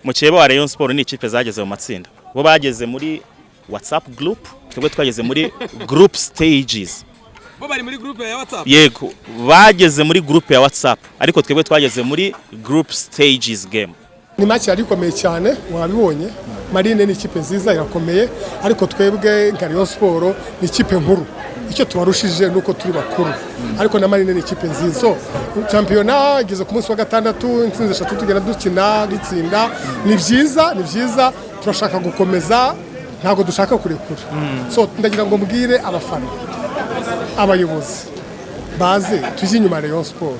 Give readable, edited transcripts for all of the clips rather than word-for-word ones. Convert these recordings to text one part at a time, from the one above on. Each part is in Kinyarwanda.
Mukeba wa Rayon Sport ni ikipe zageze mu matsinda. Bo bageze muri WhatsApp group, twebwe twageze muri group stages. Bo bari muri group ya WhatsApp. Yego, bageze muri group ya WhatsApp, ariko twebwe twageze muri group stages game. Ni match yari ikomeye cyane wabibonye. Marine ni ikipe nziza irakomeye, ariko twebwe nka Rayon Sport ni ikipe nkuru. Icyo tubarushije nuko turi bakuru, ariko na Marine ni ikipe nziza. So championnat igeze ku munsi wa gatandatu, intsinzi 3 tugenda dukina dutsinda. Ni byiza turashaka gukomeza, ntago dushaka kurekura. So ndagira ngo mbwire abafana, abayobozi baze tuje inyuma Rayon Sport,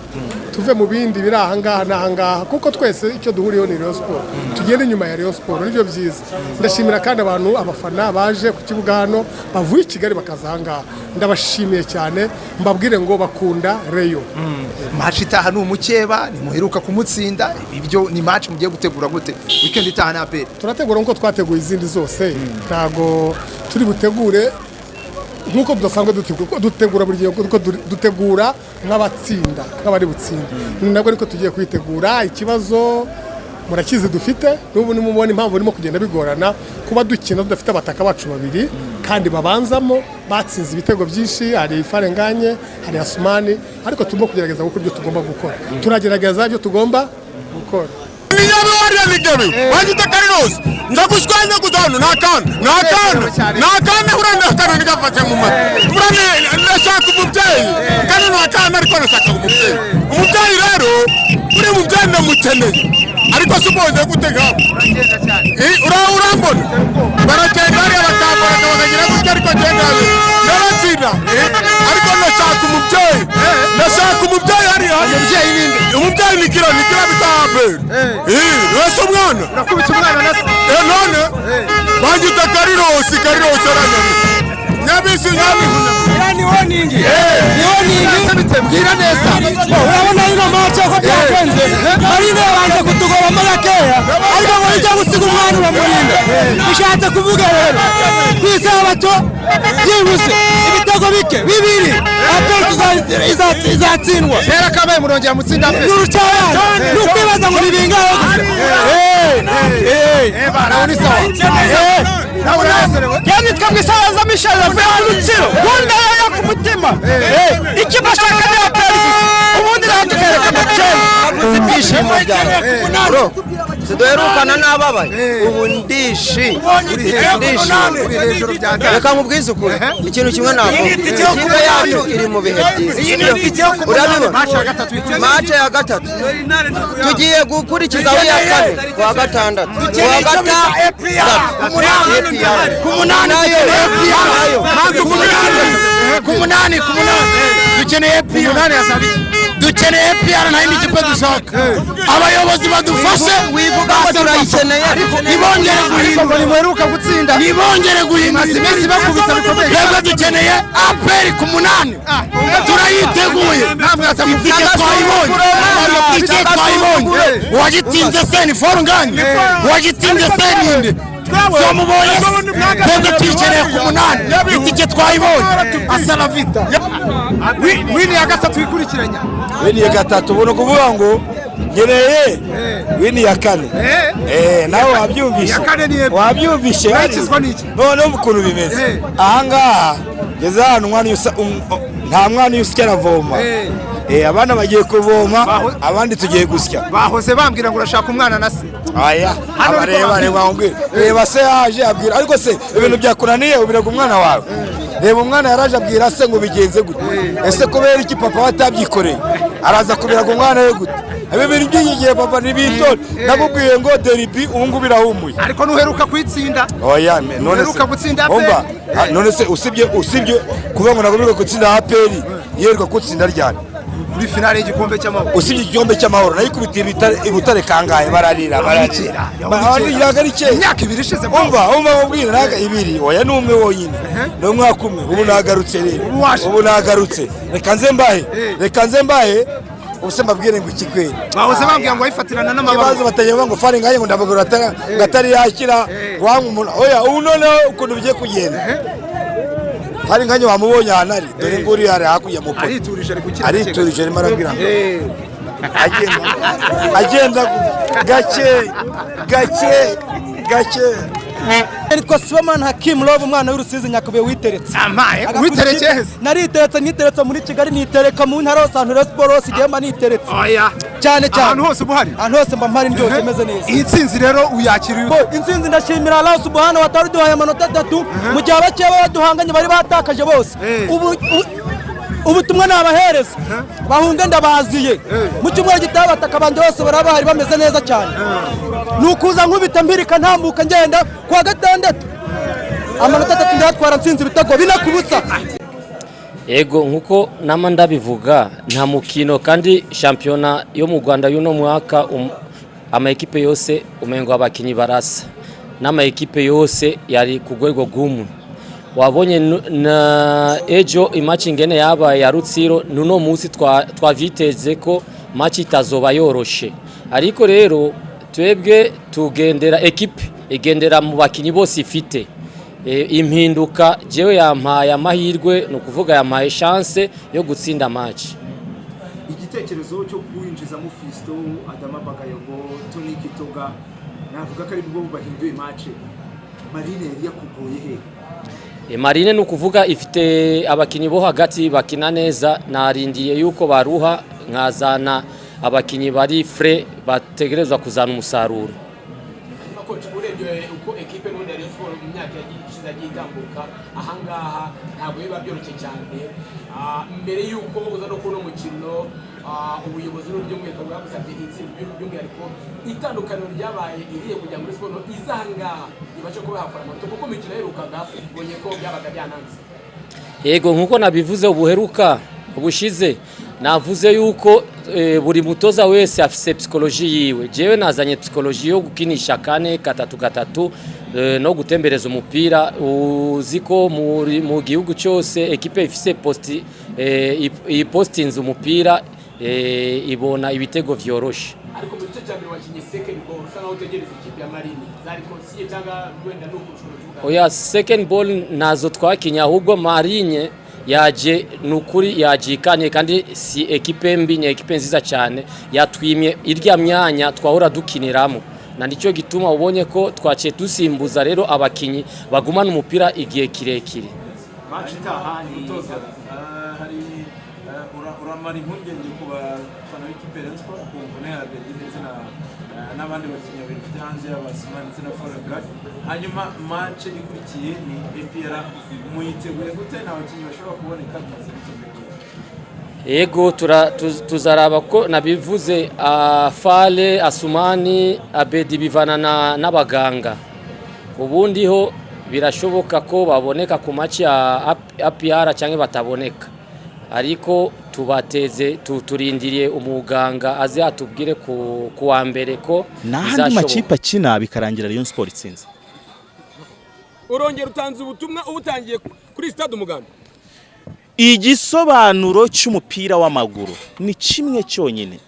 tuve mu bindi biri ahangaha n'ahangaha, kuko twese icyo duhuriyeho ni Rayon Sport. Tugende inyuma ya Rayon Sport, nibyo byiza. Ndashimira kandi abantu abafana baje ku kibuga hano bavuye Kigali bakaza ahangaha, ndabashimiye cyane, mbabwire ngo bakunda Rayon. Match itaha n'umukeba ni muheruka kumutsinda, ibyo ni match mugiye gutegura gute weekend itaha na APR? Turategura nko twateguye izindi zose, ntago turi butegure nkuko dusanzwe dutegura buri gihe, kuko dutegura nk'abatsinda nk'abari butsinda, nabwo ariko tugiye kwitegura. Ikibazo murakizi dufite n'ubu ni mubona impamvu urimo kugenda bigorana kuba dukina tudafite abataka bacu babiri kandi babanzamo batsinze ibitego byinshi. Hari Farenganye, hari Asumani, ariko turimo kugerageza gukora ibyo tugomba gukora. Turagerageza ibyo tugomba gukora. Ninyabe wari ligemi wajita Carlos ndakushwanya kuzano nakana uranda kana nigafate mu mata urane ndashaka umubyeyi kandi nakana ariko nashaka umubyeyi rero uri mubyeyi ndamukeneye ariko subonye gutega urambona barakenda ari abatambara bakagira gutya ariko genda naratsinda ariko nashaka umubyeyi ari umubyeyi nikira bitabe wese umwana Urakubita umwana na se none bangita Carlos aranyama nyabisi ni warning bwira neza. Urabona ino match ko byagenze, Marine yabanje kutugora magakeya ariko ngo ijya gusiga umwana uramurinda. Bishatse kuvuga rero kwisabato yibuze ibitego bike bibiri APR izatsindwa. Kera kabaye murongera mutsinda pe Nurucabana nukwibaza ngo nibingaho barabona isawa yani twamwisabaza Michel avuye mu rutsiro kunda yo ku mutima ikibashaka ni APR ubundi ratukereka amaceni avuze byishimo byawe siduherukana n'ababaye ubu ndishi hejuru bya reka nkubwize ukuri ikintu kimwe navuga ikipe yacu iri mu bihe byiza urabibona match ya gatatu tugiye gukurikiza ya kane kwa gatandatu kwa gatatu ku munani dukeneye dukeneye APR na indi kipe dushaka abayobozi badufashe wivuga turayikeneye nibongere guhimba nimuheruka gutsinda nibongere guhimba simesi bakubita bikomeye rego dukeneye APR ku munani turayiteguye itike twayibonye uwagitinze se ni Farenganye uwagitinze se ni nde Somubonye twebwe twikeneye ku munani itike twayibonye asala vita wini ya gatatu ikurikiranya wini ya gatatu ubona kuvuga ngo ngereye wini ya kane nawe wabyumvishe yakizwa n'iki none ukuntu bimeze ahangaha ngeze hano nta mwana usya aravoma abana bagiye kuvoma abandi tugiye gusya bahoze bambwira ngo urashaka umwana na se aya reba se yaje abwira ariko se ibintu byakunaniye ubiraga umwana wawe reba umwana yaraje abwira se ngo bigenze gute ese kubera iki papa watabyikoreye araza kubiraga umwana we gute abe bintu by'igihe papa nibitore nakubwiye ngo derby ubu ngubu birahumuye ariko nuheruka kwitsinda oya none se gutsinda umva none se usibye kuvuga ngo nagomba gutsinda APR yeruka gutsinda ryane muri finale y'igikombe cy'amahoro usibye igikombe cy'amahoro nayikubitiye ibutare kangaye bararira imyaka ibiri ishize umva mubwira naga ibiri oya numwe wonyine no mwaka umwe ubu nagarutse rero ubu nagarutse reka nze mbahe ubuse mbabwire ngo ikikwere bahoze bambwira ngo wayifatirana n'amaboko bazo bategeka ngo Farenganye ngo ndabagura gatari yakira wanga umuntu oya ubu noneho ukuntu bigiye kugenda Farenganye wamubonye ahanari dore nguri yari hakurya mu ariturije arimo arabwira ngo agenda gake Nitwa Sibomana Hakim Love umwana w'Urusizi Nyakabuye witeretse. Amaye witeretse heza. Niteretse muri Kigali nitereka mu ntara Santere Sports igema niteretse. Oya. Cyane Ahantu hose buhari. Ahantu hose mba mpari ndyoshye meze neza. Intsinzi rero uyakiriye. Intsinzi ndashimira Allah Subhanahu wa Ta'ala duhaye amanota 3 mu gihe abakeye baduhanganye bari batakaje bose. Ubutumwa nabahereza bahunga ndabaziye mu cyumweru gitabataka banje bose barabahari bameze neza cyane. Nukuza nkubita mbirika ntambuka ngenda kwa gatandatu amanota 3 ndatwara ntsinzi ibitego binakubusa. Ego nkuko nama ndabivuga nta mukino kandi championa yo mu Rwanda y'uno mwaka ama ekipe yose umengo abakinyi barasa n'ama ekipe yose yari ku rwego rw'umwe. Wabonye na ejo imatch ingene yabaye ya Rutsiro nuno munsi twaviteze ko match itazoba yoroshe, ariko rero twebwe tugendera ekipe igendera mu bakinyi bose ifite impinduka. Jewe yampaye amahirwe no kuvuga yampaye chance yo gutsinda match. Igitekerezo cyo kwinjiza mu Fisto Adama Bagayogo Tony Kitoga navuga ko ari bwo bahinduye match. Marine yari yakugoye he? Marine nukuvuga ifite abakinyi bo hagati bakina neza, narindiye yuko baruha nkazana abakinyi bari frais bategerezwa kuzana umusaruro. Coach urebye uko equipe n'undi yari for mu myaka yagiye gitambuka ahangaha ntabwo biba byoroshye cyane mbere yuko uza no kuno mukino ubuyobozi n'ubyumweka bwagusabye intsinzi by'umwihariko itandukaniro ryabaye iriye kujya muri siporo izangaha ibashe kuba yakora amato kuko mikino yerukaga ubonye ko byabaga byananze. Yego nkuko nabivuze ubuheruka ubushize navuze yuko buri mutoza wese afise psychologie yiwe. Jewe nazanye psychologie yo gukinisha 4-3-3 no gutembereza umupira uziko mu gihugu cyose ekipe ifise postinze umupira ibona ibitego vyoroshe. Ariko mu gice cyambere wakinye second ball usanga utegereza ikipe ya Marine zari konsiye cyangwa wenda no kushobora. Oya second ball nazo twakinya ahubwo Marine yaje nukuri yajikanye kandi si ekipe mbi nye ekipe nziza cyane yatwimye irya myanya twahora dukiniramo, na nicyo gituma ubonye ko twaciye dusimbuza rero abakinyi bagumana umupira igihe kirekire. Match itaha ni mutoza hari uramara impungenge ku bafana b'ikipe ya Sport ku mvune ya Bedi ndetse n'abandi bakinnyi bafite hanze y'abasima ndetse na Foreign. Hanyuma match ikurikiye ni EPR muyiteguye gute n'abakinnyi bashobora kuboneka maze Ego tuzaraba ko nabivuze Fale Asumani Abedi bivana n'abaganga, ubundi ho birashoboka ko baboneka ku match ya APR cyangwa bataboneka, ariko tubateze turindiriye umuganga aze atubwire ku wa mbere ko n'ahandi makipe akina bikarangira Rayon Sport itsinze. Urongera utanze ubutumwa ubutangiye kuri stade Umuganda. Igisobanuro cy'umupira w'amaguru ni kimwe cyonyine.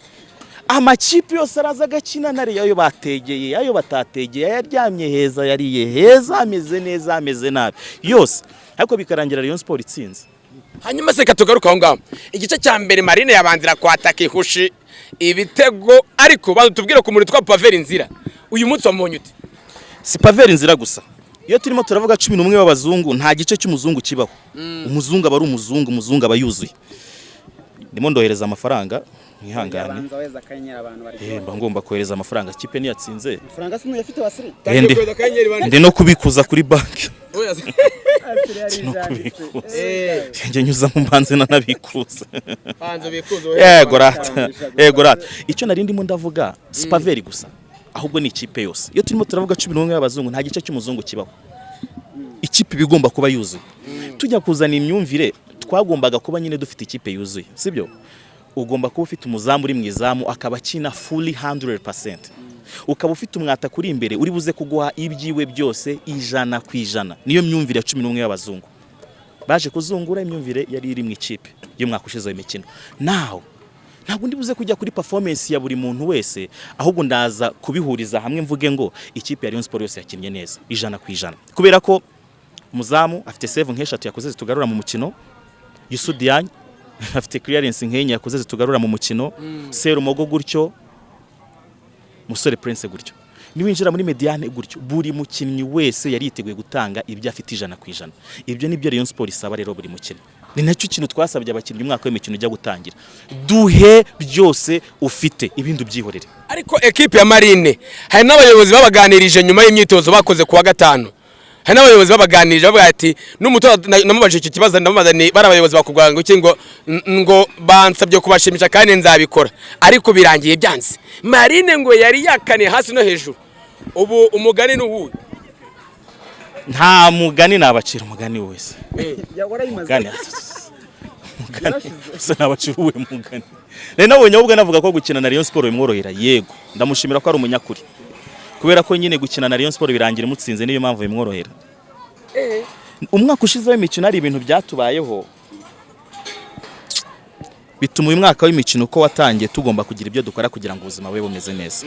Amakipe yose araza gakina nari yayo bategeye yayo batategeye yaryamye heza yariye heza ameze neza ameze nabi yose, ariko bikarangira Rayon Sport itsinze. Hanyuma se katugaruka aho ngaho igice cya mbere Marine yabanzira kwataka ihushi ibitego, ariko badutubwire ku muri twa Pavel Nzira uyu munsi wamubonye ute? Si Pavel Nzira gusa, iyo turimo turavuga 11 b'abazungu nta gice cy'umuzungu kibaho. Umuzungu aba ari umuzungu aba yuzuye. Ndimo ndohereza amafaranga mwihangane. Mba ngomba kohereza amafaranga kipe ni yatsinze. Amafaranga sinu yafite wasiri. Ndi no kubikuza kuri banki. Nje nyuza mu mbanze nanabikuza. Yego rata. Icyo nari ndimo ndavuga Spaveri gusa, ahubwo ni ikipe yose. Iyo turimo turavuga 11 y'abazungu nta gice cy'umuzungu kibaho. Ikipe bigomba kuba yuzuye. Tujya kuzana imyumvire twagombaga kuba nyine dufite ikipe yuzuye, sibyo? Ugomba kuba ufite umuzamu uri mwizamu akaba kina fully 100%. Ukaba ufite umwata kuri imbere uri buze kuguha ibyiwe byose 100%. Niyo myumvire ya 11 y'abazungu. Baje kuzungura imyumvire yari iri mu ikipe yo mwaka ushize w'imikino. Now ntabwo ndi buze kujya kuri performance ya buri muntu wese, ahubwo ndaza kubihuriza hamwe mvuge ngo ikipe ya Rayon Sport yose yakinnye neza 100%. Kubera ko umuzamu afite save nk'eshatu yakoze zitugarura mu mukino. Yusudian afite clearance nk'enye yakoze zitugarura mu mukino Serumogo gutyo Musore Prince gutyo niwinjira muri Mediane gutyo buri mukinnyi wese yari yiteguye gutanga ibyo afite 100%. Ibyo nibyo Rayon Sport isaba rero buri mukinnyi. Ni nacyo kintu twasabye abakinnyi umwaka w'imikino ujya gutangira. Duhe byose ufite ibindi ubyihorere. Ariko equipe ya Marine hari n'abayobozi babaganirije nyuma y'imyitozo bakoze kuwa gatanu. Hari n'abayobozi babaganirije bavuga ati n'umutoza namubajije iki kibazo ndamubaza ni barabayobozi bakubwira ngo iki ngo bansabye kubashimisha kandi nzabikora ariko birangiye byanze. Marine ngo yari yakane hasi no hejuru. Ubu umugani n'uwu nta mugani nabacira umugani wese. Mugani se nabacira uwe mugani. Nabonye ahubwo navuga ko gukina na Rayon Sport bimworohera yego ndamushimira ko ari umunyakuri. Kubera ko nyine gukina na Rayon Sport birangira mutsinze niyo mpamvu bimworohera. Umwaka ushizeho imikino ari ibintu byatubayeho bituma uyu mwaka w'imikino uko watangiye tugomba kugira ibyo dukora kugira ngo ubuzima bwe bumeze neza.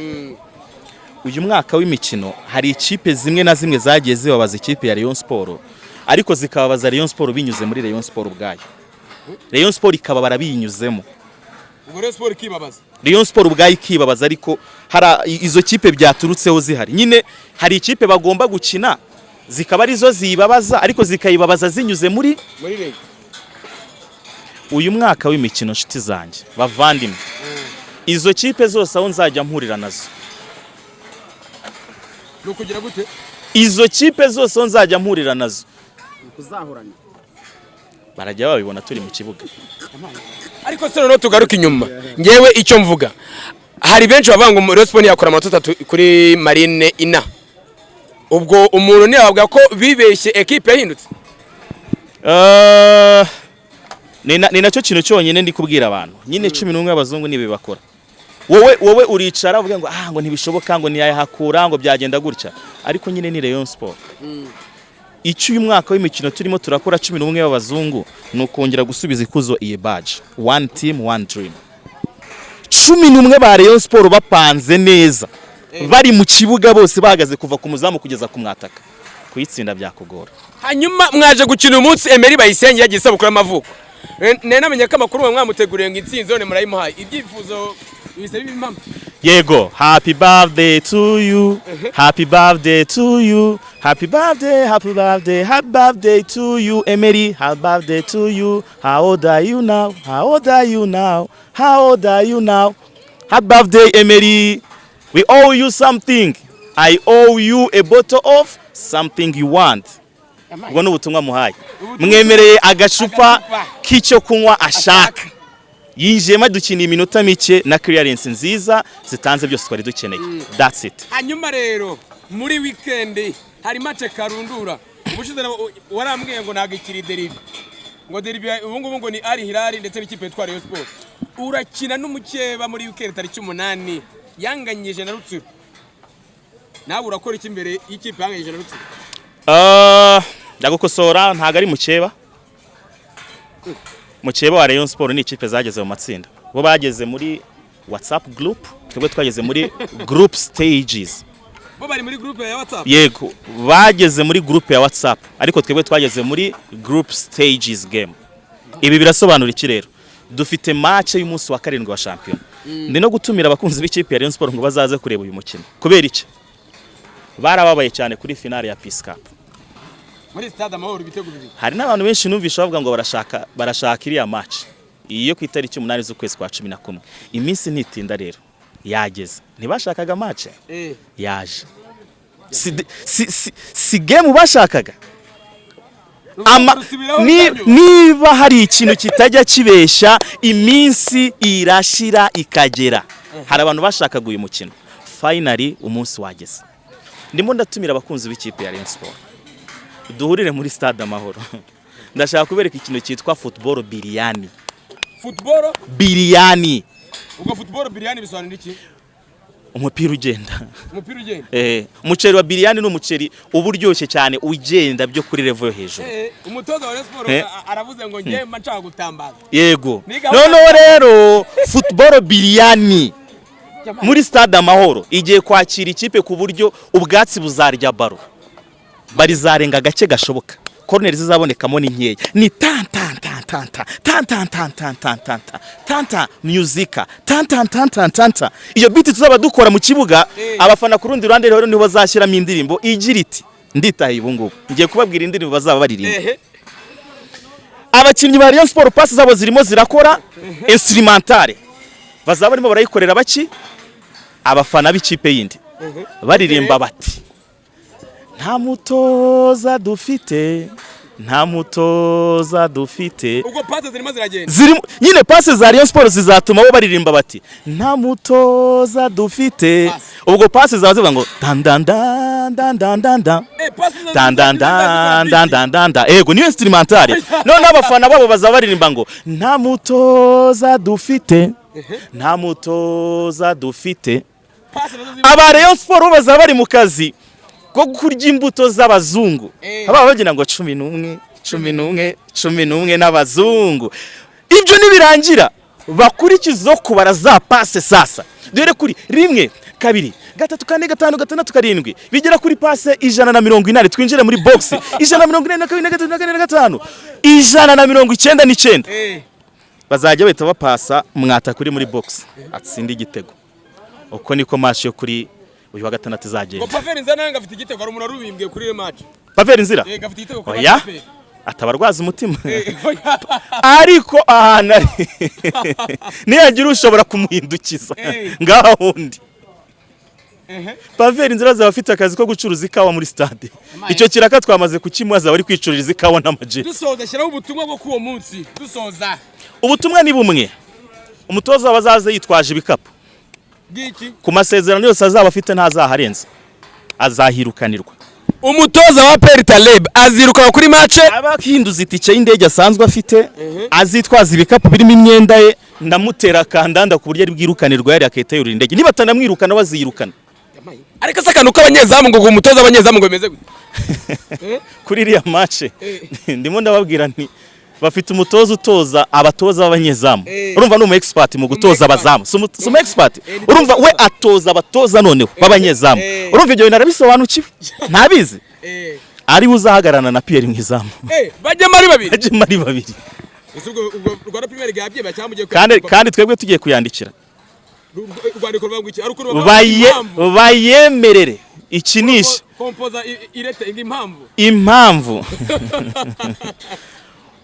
Uyu mwaka w'imikino hari ikipe zimwe na zimwe zagiye zibabaza ikipe ya Rayon Sport ariko zikababaza Rayon Sport binyuze muri Rayon Sport ubwayo. Rayon Sport ikababara binyuzemo. Rayon Sport ikibabaza. Rayon Sport ubwayo ikibabaza ariko hari izo kipe byaturutseho zihari. Nyine hari ikipe bagomba gukina zikaba arizo zibabaza ariko zikayibabaza zinyuze muri Rayon. Uyu mwaka w'imikino nshuti zanjye bavandimwe. Izo kipe zose aho nzajya mpurira nazo. Nukugira gute? Izo kipe zose aho nzajya mpurira nazo. Kuzahuranya. Barajya babibona turi mu kibuga. Ariko se no tugaruka inyuma. Ngewe icyo mvuga. Hari benshi bavuga ngo Rayon Sport yakora amanota 3 kuri Marine ina. Ubwo umuntu ni avuga ko bibeshye equipe yahindutse. Ni nacyo kintu cyonyine ndi kubwira abantu. Nyine 11 y'abazungu nibe bakora. Wowe uricara uvuga ngo ngo ntibishoboka ngo niyahakura ngo byagenda gutya. Ariko nyine ni Rayon Sport. Icyo uyu mwaka w'imikino turimo turakora 11 y'abazungu nukongera gusubiza ikuzo iyi badge. One team one dream. 11 ba Rayon Sport bapanze neza. Bari mu kibuga bose bahagaze kuva ku muzamu kugeza ku mwataka. Kuyitsinda byakugora. Hanyuma mwaje gukina umunsi Emery Bayisenge yagiye isabukuru y'amavuko. Namenye ko amakuru mwamuteguriye ngo intsinzi zone murayimuhaye. Ibyifuzo bise b'impamvu. Yego, happy birthday to you. Happy birthday to you. Happy birthday, happy birthday, happy birthday to you, Emery. Happy birthday to you. How old are you now? How old are you now? How old are you now? Happy birthday, Emery. We owe you something. I owe you a bottle of something you want. Ubwo n'ubutumwa muhaye. Mwemereye agacupa k'icyo kunywa ashaka. Yinjiyemo dukina iminota mike na clearance nziza zitanze byose twari dukeneye. That's it. Hanyuma rero muri weekend hari match Karundura. Ubushize warambwiye ngo nagikiri derby. Ngo derby ubu ngo ni Al Hilal ndetse n'ikipe yitwa Rayon Sport. Urakina n'umukeba muri weekend tariki 8 yanganyije na Rutsiro. Nawe urakora iki imbere y'ikipe yanganyije na Rutsiro? Ndagukosora ntago ari mukeba. Mukeba wa Rayon Sport ni ikipe zageze mu matsinda. Bo bageze muri WhatsApp group, twebwe twageze muri group stages. Bo bari muri group ya WhatsApp? Yego, bageze muri group ya WhatsApp, ariko twebwe twageze muri group stages game. Ibi birasobanura iki rero? Dufite match y'umunsi wa 7 wa champion. Ndi no gutumira abakunzi b'ikipe ya Rayon Sport ngo bazaze kureba uyu mukino. Kubera iki? Barababaye cyane kuri finale ya Peace Cup. Muri stade Amahoro ibitego bibiri. Hari n'abantu benshi numvisha bavuga ngo barashaka iriya match. Iyo ku itariki 8 z'ukwezi kwa 11. Iminsi ntitinda rero. Yageze. Ntibashakaga match? Yaje. Si game bashakaga. Niba hari ikintu kitajya kibesha iminsi irashira ikagera. Hari abantu bashakaga uyu mukino. Finally umunsi wageze. Ndimo ndatumira abakunzi b'ikipe ya Rayon Sport. Duhurire muri stade Amahoro. Ndashaka kubereka ikintu cyitwa football biryani. Football biryani. Ubwo football biryani bisobanura iki? Umupira ugenda. Umupira ugenda. Umuceri wa biryani ni umuceri uburyoshye cyane ugenda byo kuri level yo hejuru. Umutoza wa Rayon Sport aravuze ngo ngiye manca gutambaza. Yego. None rero football biryani muri stade Amahoro igiye kwakira ikipe ku buryo ubwatsi buzarya baro. Barizarenga gake gashoboka. Corner zizabonekamo ni nkeya. Ni tan tan tan tanta musica tanta iyo beat tuzaba dukora mu kibuga abafana ku rundi ruhande rero niho bazashyiramo indirimbo igira iti nditaye ubu ngubu ngiye kubabwira indirimbo bazaba baririmba abakinnyi ba Rayon Sport pass zabo zirimo zirakora instrumentale bazaba barimo barayikorera baki abafana b'ikipe yindi baririmba bati nta mutoza dufite ubwo passe zirimo ziragenda nyine passe za Rayon Sport zizatuma bo baririmba bati nta mutoza dufite ubwo passe zaza zivuga ngo dan ego niyo instrumentale none abafana babo bazaba baririmba ngo nta mutoza dufite aba Rayon Sport bazaba bari mu kazi ko kurya imbuto z'abazungu aba bagira ngo 11 n'abazungu ibyo nibirangira bakurikizo kubara za passe sasa dore kuri 1 2 3 4 5 6 7 bigera kuri passe 140 twinjire muri box 142 199 bazajya bahita bapasa mwata kuri muri box atsinda igitego uko niko match yo kuri uyu wa gatandatu izagenda. Paveri Nzira nanga afite igitego ari umuntu arubimbwe kuri match. Paveri Nzira? Gafite igitego kuri match. Atabarwaza umutima. Ariko ahana niyagira ushobora kumuhindukiza ngaho hundi. Paveri Nzira azaba afite akazi ko gucuruza ikawa muri stade. Icyo kiraka twamaze kukimwaza bari kwicururiza ikawa n'amajeti. Dusoza shyiraho ubutumwa bwo kuwo munsi. Dusoza. Ubutumwa ni bumwe. Umutoza wazaze yitwaje ibikapu. Ku masezerano yose azaba afite ntazaharenza azahirukanirwa. Umutoza wa Peritaleb aziruka kuri match abahinduza itike y'indege asanzwe afite azitwaza ibikapu birimo imyenda ye ndamutera kandanda ku buryo ari bwirukanirwa yari aketa yuri indege niba tanamwirukana bazirukana. Ariko sakanuka abanyezamu ngo umutoza abanyezamu ngo bimeze gute kuri iriya match ndimo ndababwira nti bafite umutoza utoza abatoza b'abanyezamu urumva n'umu expert mu gutoza abazamu sumu expert urumva we atoza abatoza noneho b'abanyezamu urumva ibyo bintu arabisobanukiwe ntabizi ari buzahagarana na Pierre Mwizamu bajye mari babiri ubwo Rwanda Premier League yabye bacyamugiye kandi twebwe tugiye kuyandikira bayemerere ikinisha kompoza irete impamvu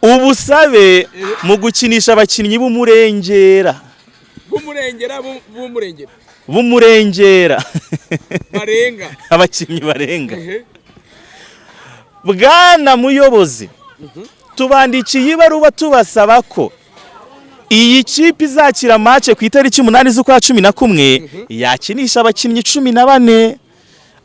ubusabe mu gukinisha abakinnyi b'umurengera barenga abakinnyi barenga bwana muyobozi tubandikiye ibaruwa tubasaba ko iyi kipe izakira match ku itariki 8 z'ukwa 11 yakinisha abakinnyi 14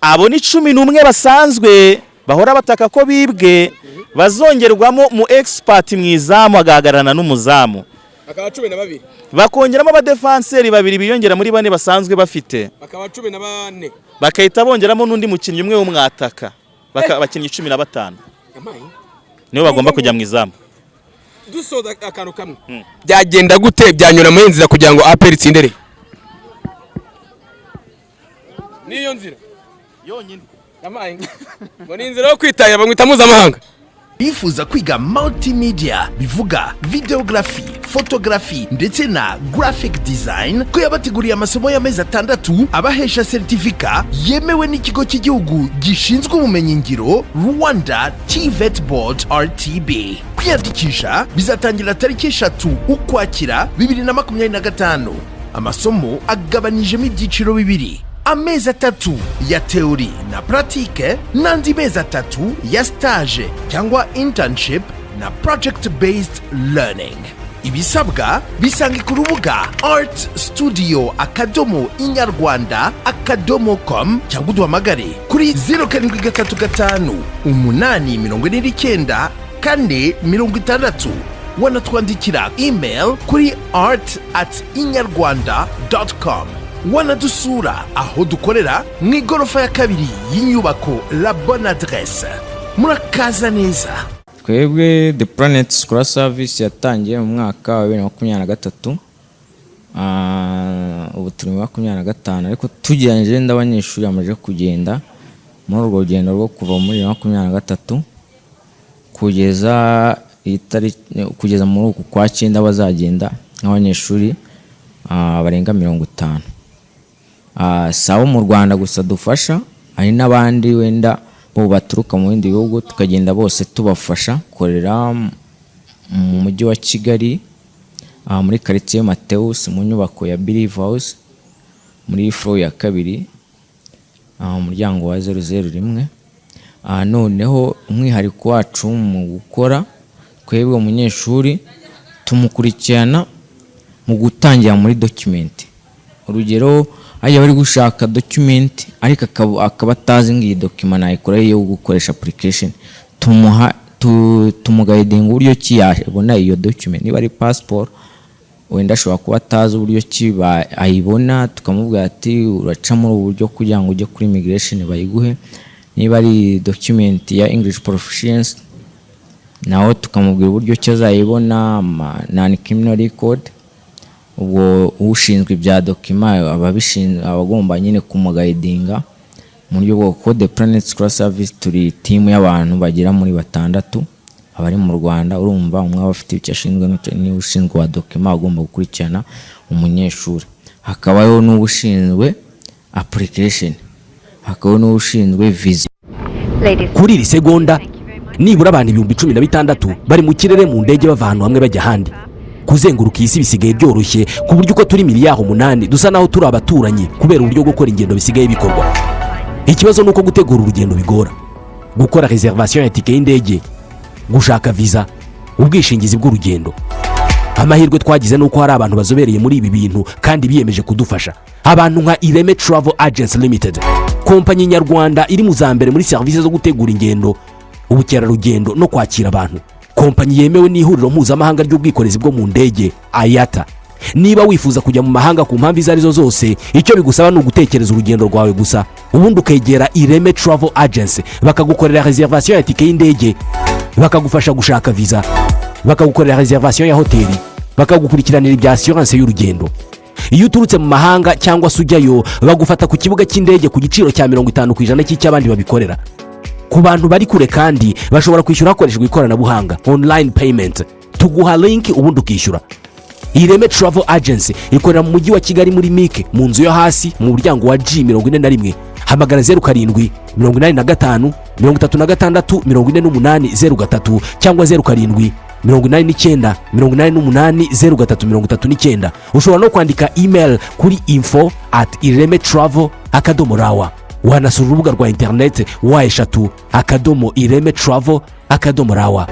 abo ni 11 basanzwe bahora bataka ko bibwe bazongerwamo mu expert mwizamu agahagarana n'umuzamu akaba 12 bakongeramo abadefenseri babiri biyongera muri bane basanzwe bafite akaba 14 bakahita bongeramo n'undi mukinnyi umwe w'umwataka abakinnyi 15 niyo bagomba kujya mu izamu. Dusoza akantu kamwe byagenda gute byanyura mu nzira kugira ngo APR itsindere niyo nzira yonyine ngo ni inzira yo kwitaya bamwita mpuzamahanga. Bifuza kwiga multimedia bivuga videography, photography ndetse na graphic design ko yabateguriye amasomo y'amezi 6 abahesha certificate yemewe n'ikigo cy'igihugu gishinzwe ubumenyi ngiro Rwanda TVET Board RTB. Kwiyandikisha bizatangira tariki 3 Ukwakira 2025. Amasomo agabanijemo ibyiciro bibiri: amezi 3 ya teori na pratique n'andi mezi 3 ya stage cyangwa internship na project based learning. Ibisabwa bisange ku rubuga artstudio.inyarwanda.com cyangwa uduhamagare kuri 0735 849 460. wanatwandikira email kuri art@inyarwanda.com. wanadusura aho dukorera mu igorofa ya 2 y'inyubako La Bonne Adresse. Murakaza neza. Twebwe The Planet School Service yatangiye mu mwaka wa 2023 ubu turi mu 2025 ariko tugereranyije n'abanyeshuri amaje kugenda muri urwo rugendo rwo kuva muri 2023 kugeza kugeza muri uku kwa 9 bazagenda nk'abanyeshuri barenga 50. Sawa mu Rwanda gusa dufasha, hari n'abandi wenda bo baturuka mu bindi bihugu tukagenda bose tubafasha korera mu mujyi wa Kigali muri quartier Mateus mu nyubako ya Believe House muri floor ya 2 umuryango wa 001. Noneho umwihariko wacu mu gukora twebwe umunyeshuri tumukurikirana mu gutangira muri document. Urugero aya bari gushaka document ariko akaba atazi ngiyi document nayikora yo gukoresha application, tumuguiding uburyo ki yabona iyo document. Niba ari passport wenda ashobora kuba atazi uburyo ki ayibona, tukamubwira ati uraca muri uburyo kugira ngo ujye kuri immigration bayiguhe. Niba ari document ya English proficiency naho tukamubwira uburyo ki azayibona, non criminal record. Ubwo ushinzwe ibya document abagomba nyine kumuguidinga mu buryo bwo Code Planet School Service. Turi team y'abantu bagira muri 6 abari mu Rwanda. Urumva umwe abafite icyo ashinzwe ni ushinzwe wa document agomba gukurikirana umunyeshuri, hakabaho n'ubushinzwe application, hakabaho n'ubushinzwe visa. Kuri iri segonda nibura abantu 16,000 bari mu kirere mu ndege bava ahantu hamwe bajya ahandi. Kuzenguruka isi bisigaye byoroshye ku buryo uko turi miliyari 8 dusa naho turi abaturanyi kubera uburyo bwo gukora ingendo bisigaye bikorwa. Ikibazo nuko gutegura urugendo bigora, gukora reservation ya ticket y'indege, gushaka visa, ubwishingizi bw'urugendo. Amahirwe twagize nuko hari abantu bazobereye muri ibi bintu kandi biyemeje kudufasha. Abantu nka Ireme Travel Agents Limited, kompanyi nyarwanda iri mu zambere muri service zo gutegura ingendo, ubukerarugendo no kwakira abantu. Kompanyi yemewe n'ihuriro mpuzamahanga ry'ubwikorezi bwo mu ndege IATA. Niba wifuza kujya mu mahanga ku mpamvu izo arizo zose, icyo bigusaba ni ugutekereza urugendo rwawe gusa, ubundi ukegera Ireme Travel Agency bakagukorera reservation ya ticket y'indege, bakagufasha gushaka visa, bakagukorera reservation ya hoteli, bakagukurikiranira ibya assurance y'urugendo. Iyo uturutse mu mahanga cyangwa se ujyayo, bagufata ku kibuga cy'indege ku giciro cya 50% cy'abandi babikorera. Ku bantu bari kure kandi bashobora kwishyura hakoreshejwe ikoranabuhanga online payment. Tuguha link ubundi ukishyura. Ireme Travel Agency ikorera mu mujyi wa Kigali muri Mike mu nzu yo hasi mu muryango wa G41. Hamagara 07 85 36 48 cyangwa 07 89 88 Ushobora no kwandika email kuri info@iremetravel.rawa. Wanasura urubuga rwa internet wa eshatu @iremetravel.rawa.